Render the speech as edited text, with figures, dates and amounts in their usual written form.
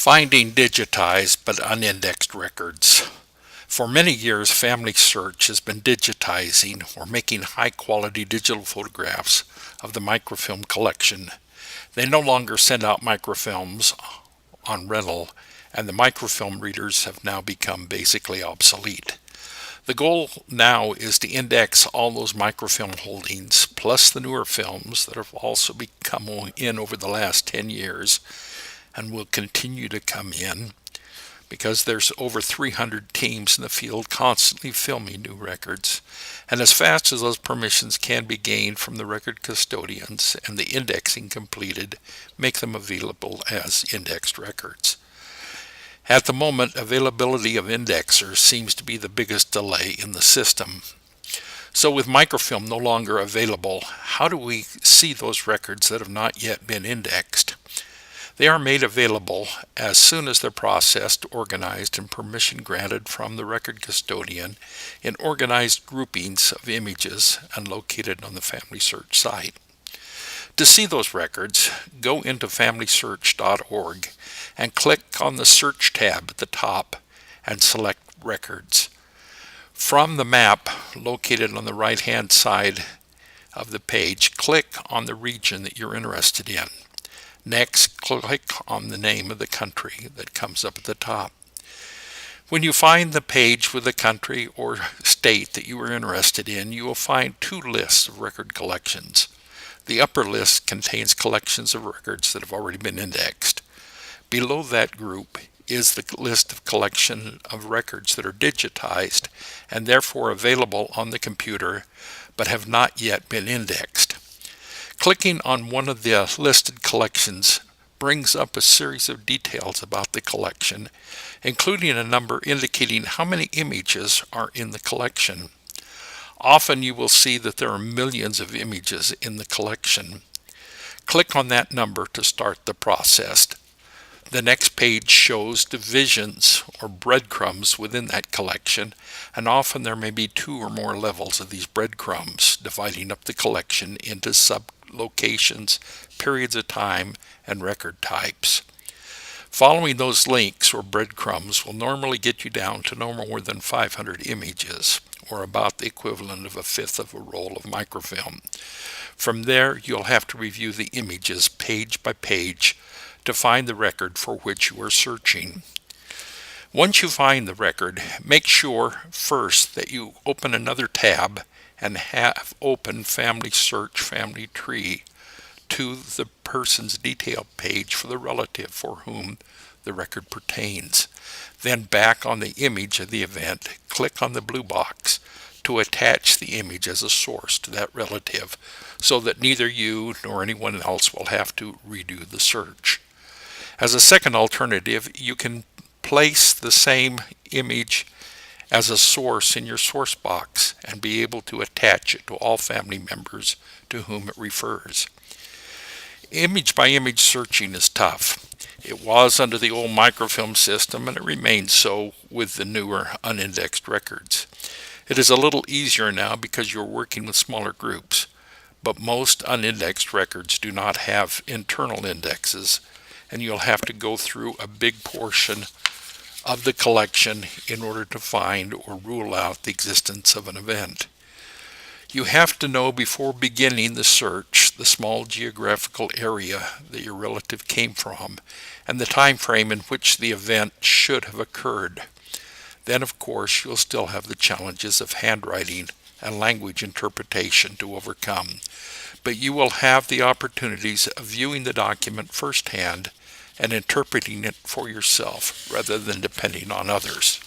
Finding digitized but unindexed records. For many years, FamilySearch has been digitizing or making high-quality digital photographs of the microfilm collection. They no longer send out microfilms on rental, and the microfilm readers have now become basically obsolete. The goal now is to index all those microfilm holdings, plus the newer films that have also become in over the last 10 years and will continue to come in, because there's over 300 teams in the field constantly filming new records, and as fast as those permissions can be gained from the record custodians and the indexing completed, make them available as indexed records. At the moment, availability of indexers seems to be the biggest delay in the system. So with microfilm no longer available, how do we see those records that have not yet been indexed? They are made available as soon as they're processed, organized, and permission granted from the record custodian in organized groupings of images and located on the FamilySearch site. To see those records, go into FamilySearch.org and click on the Search tab at the top and select Records. From the map located on the right-hand side of the page, click on the region that you're interested in. Next, click on the name of the country that comes up at the top. When you find the page with the country or state that you are interested in, you will find two lists of record collections. The upper list contains collections of records that have already been indexed. Below that group is the list of collection of records that are digitized and therefore available on the computer but have not yet been indexed. Clicking on one of the listed collections brings up a series of details about the collection, including a number indicating how many images are in the collection. Often you will see that there are millions of images in the collection. Click on that number to start the process. The next page shows divisions or breadcrumbs within that collection, and often there may be two or more levels of these breadcrumbs, dividing up the collection into sublocations, periods of time, and record types. Following those links or breadcrumbs will normally get you down to no more than 500 images, or about the equivalent of a fifth of a roll of microfilm. From there, you'll have to review the images page by page to find the record for which you are searching. Once you find the record, make sure first that you open another tab and have open FamilySearch Family Tree to the person's detail page for the relative for whom the record pertains. Then back on the image of the event, click on the blue box to attach the image as a source to that relative so that neither you nor anyone else will have to redo the search. As a second alternative, you can place the same image as a source in your source box and be able to attach it to all family members to whom it refers. Image by image searching is tough. It was under the old microfilm system, and it remains so with the newer unindexed records. It is a little easier now because you're working with smaller groups, but most unindexed records do not have internal indexes, and you'll have to go through a big portion of the collection in order to find or rule out the existence of an event. You have to know before beginning the search the small geographical area that your relative came from and the time frame in which the event should have occurred. Then, of course, you'll still have the challenges of handwriting and language interpretation to overcome, but you will have the opportunities of viewing the document firsthand and interpreting it for yourself rather than depending on others.